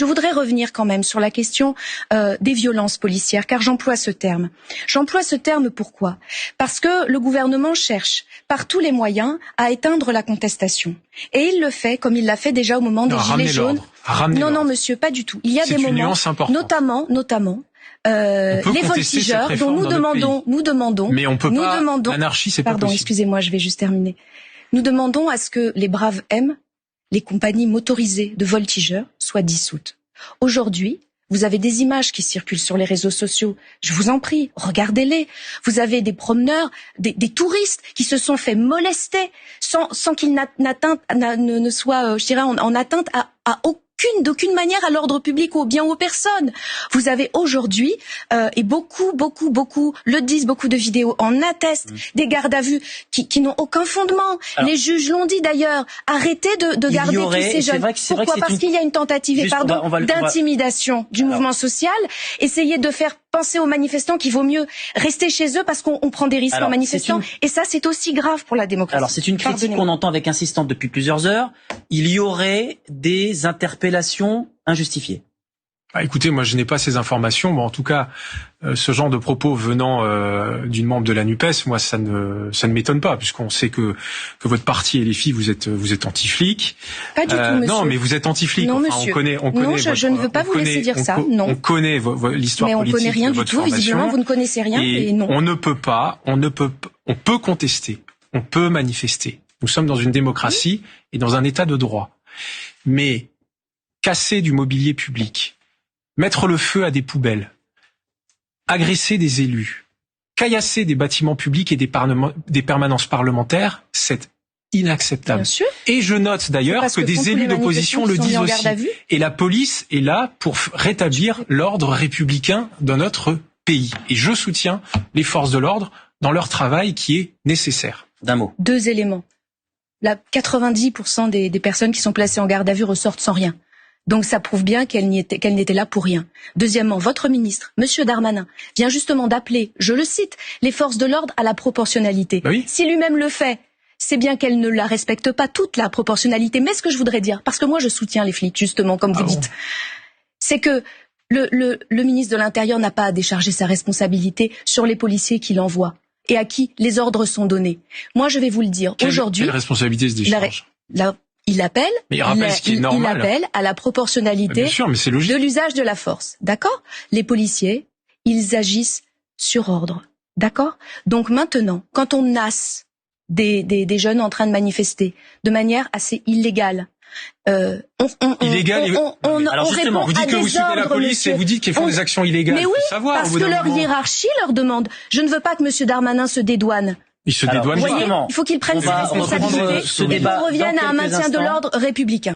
Je voudrais revenir quand même sur la question des violences policières, car j'emploie ce terme. J'emploie ce terme pourquoi ? Parce que le gouvernement cherche par tous les moyens à éteindre la contestation. Et il le fait comme il l'a fait déjà au moment des Gilets jaunes. Non, monsieur, pas du tout. Il y a des moments, notamment les voltigeurs dont nous demandons. Mais on peut pas. L'anarchie, c'est pas possible. Pardon, excusez-moi, je vais juste terminer. Nous demandons à ce que les Braves M, les compagnies motorisées de voltigeurs, soient dissoutes. Aujourd'hui, vous avez des images qui circulent sur les réseaux sociaux. Je vous en prie, regardez-les. Vous avez des promeneurs, des touristes qui se sont fait molester sans qu'ils ne soient, je dirais, en atteinte à d'aucune manière à l'ordre public ou au bien ou aux personnes. Vous avez aujourd'hui, et beaucoup le disent, beaucoup de vidéos en attestent, des gardes à vue qui n'ont aucun fondement. Alors, les juges l'ont dit d'ailleurs. Arrêtez de garder tous ces jeunes. Pourquoi ? Parce qu'il y a une tentative d'intimidation du mouvement social. Essayez de faire penser aux manifestants qu'il vaut mieux rester chez eux parce qu'on prend des risques en manifestant. Et ça, c'est aussi grave pour la démocratie. Alors, c'est une critique qu'on entend avec insistance depuis plusieurs heures. Il y aurait des interpellations injustifiées. Écoutez, moi je n'ai pas ces informations. Bon, en tout cas, ce genre de propos venant d'une membre de la NUPES, moi ça ne m'étonne pas, puisqu'on sait que votre parti et les filles, vous êtes anti-flics. Pas du tout, monsieur. Non, mais vous êtes anti-flics. Non, monsieur. On connaît. Non, je ne veux pas vous laisser dire ça. Non. On connaît l'histoire politique de votre formation. Mais on connaît rien du tout. Visiblement, vous ne connaissez rien. Et non. On peut contester. On peut manifester. Nous sommes dans une démocratie et dans un état de droit. Mais casser du mobilier public, mettre le feu à des poubelles, agresser des élus, caillasser des bâtiments publics et des permanences parlementaires, c'est inacceptable. Bien sûr. Et je note d'ailleurs que des élus d'opposition le disent aussi. Et la police est là pour rétablir l'ordre républicain dans notre pays. Et je soutiens les forces de l'ordre dans leur travail qui est nécessaire. D'un mot. 2 éléments. 90% des personnes qui sont placées en garde à vue ressortent sans rien. Donc ça prouve bien qu'elle n'était là pour rien. Deuxièmement, votre ministre, Monsieur Darmanin, vient justement d'appeler, je le cite, les forces de l'ordre à la proportionnalité. Oui. Si lui-même le fait, c'est bien qu'elle ne la respecte pas toute la proportionnalité. Mais ce que je voudrais dire, parce que moi je soutiens les flics, justement, comme vous dites, c'est que le ministre de l'Intérieur n'a pas à décharger sa responsabilité sur les policiers qu'il envoie et à qui les ordres sont donnés. Moi, je vais vous le dire, aujourd'hui... Quelle responsabilité se décharge ? Il appelle à la proportionnalité de l'usage de la force. D'accord ? Les policiers, ils agissent sur ordre. D'accord ? Donc maintenant, quand on nasse des jeunes en train de manifester de manière assez illégale, Alors justement, vous dites que vous suivez la police et vous dites qu'ils font des actions illégales. Mais oui, parce que leur hiérarchie leur demande. Je ne veux pas que M. Darmanin se dédouane. Il se dédouane pas. Il faut qu'il prenne ses responsabilités et qu'on revienne à un maintien de l'ordre républicain.